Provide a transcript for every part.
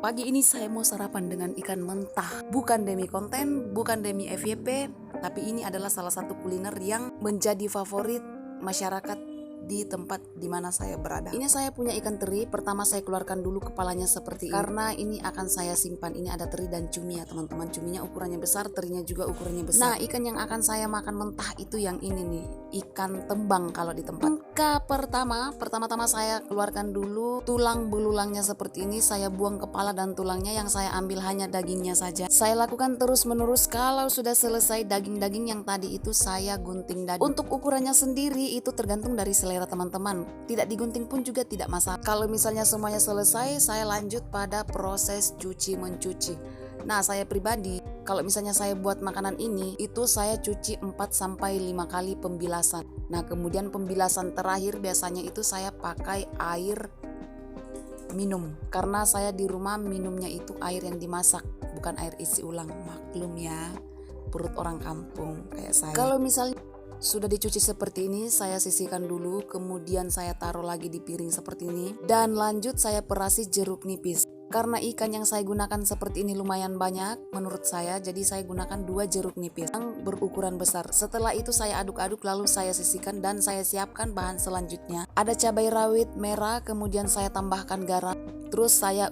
Pagi ini saya mau sarapan dengan ikan mentah. Bukan demi konten, bukan demi FYP, tapi ini adalah salah satu kuliner yang menjadi favorit masyarakat di tempat di mana saya berada. Ini saya punya ikan teri. Pertama saya keluarkan dulu kepalanya seperti ini, karena ini akan saya simpan. Ini ada teri dan cumi ya teman-teman. Cuminya ukurannya besar, terinya juga ukurannya besar. Nah, ikan yang akan saya makan mentah itu yang ini nih, ikan tembang kalau di tempat. Langkah pertama-tama saya keluarkan dulu tulang belulangnya seperti ini. Saya buang kepala dan tulangnya, yang saya ambil hanya dagingnya saja. Saya lakukan terus menerus. Kalau sudah selesai daging-daging yang tadi itu, saya gunting daging. Untuk ukurannya sendiri itu tergantung dari selera teman-teman. Tidak digunting pun juga tidak masalah. Kalau misalnya semuanya selesai, saya lanjut pada proses cuci mencuci. Nah, saya pribadi kalau misalnya saya buat makanan ini, itu saya cuci 4-5 kali pembilasan. Nah, kemudian pembilasan terakhir biasanya itu saya pakai air minum, karena saya di rumah minumnya itu air yang dimasak, bukan air isi ulang. Maklum ya, perut orang kampung kayak saya. Kalau misalnya sudah dicuci seperti ini, saya sisihkan dulu, kemudian saya taruh lagi di piring seperti ini, dan lanjut saya perasi jeruk nipis. Karena ikan yang saya gunakan seperti ini lumayan banyak menurut saya, jadi saya gunakan 2 jeruk nipis yang berukuran besar. Setelah itu saya aduk-aduk, lalu saya sisihkan dan saya siapkan bahan selanjutnya. Ada cabai rawit merah, kemudian saya tambahkan garam. Terus saya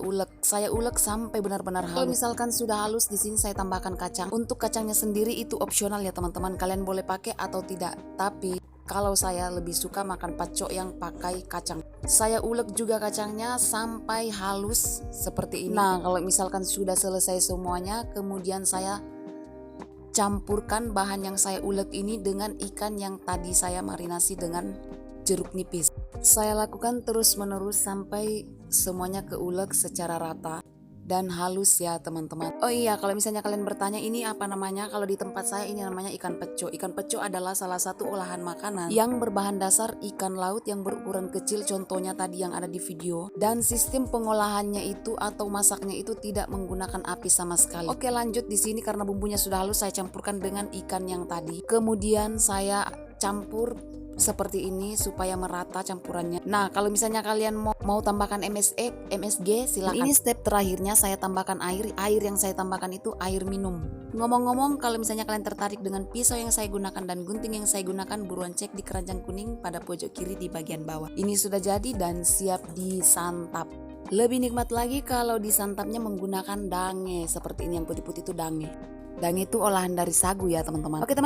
ulek sampai benar-benar halus. Kalau misalkan sudah halus, di sini saya tambahkan kacang. Untuk kacangnya sendiri itu opsional ya teman-teman, kalian boleh pakai atau tidak. Tapi kalau saya lebih suka makan pacok yang pakai kacang. Saya ulek juga kacangnya sampai halus seperti ini. Nah, kalau misalkan sudah selesai semuanya, kemudian saya campurkan bahan yang saya ulek ini dengan ikan yang tadi saya marinasi dengan jeruk nipis. Saya lakukan terus-menerus sampai semuanya keulek secara rata dan halus ya teman-teman. Oh iya, kalau misalnya kalian bertanya ini apa namanya, kalau di tempat saya ini namanya ikan peco. Ikan peco adalah salah satu olahan makanan yang berbahan dasar ikan laut yang berukuran kecil, contohnya tadi yang ada di video. Dan sistem pengolahannya itu atau masaknya itu tidak menggunakan api sama sekali. Oke, lanjut di sini karena bumbunya sudah halus, saya campurkan dengan ikan yang tadi. Kemudian saya campur seperti ini supaya merata campurannya. Nah, kalau misalnya kalian mau tambahkan MSG silakan. Ini step terakhirnya, saya tambahkan air. Air yang saya tambahkan itu air minum. Ngomong-ngomong, kalau misalnya kalian tertarik dengan pisau yang saya gunakan dan gunting yang saya gunakan, buruan cek di keranjang kuning pada pojok kiri di bagian bawah. Ini sudah jadi dan siap disantap. Lebih nikmat lagi kalau disantapnya menggunakan dange seperti ini, yang putih-putih itu dange. Dange itu olahan dari sagu ya teman-teman. Oke teman.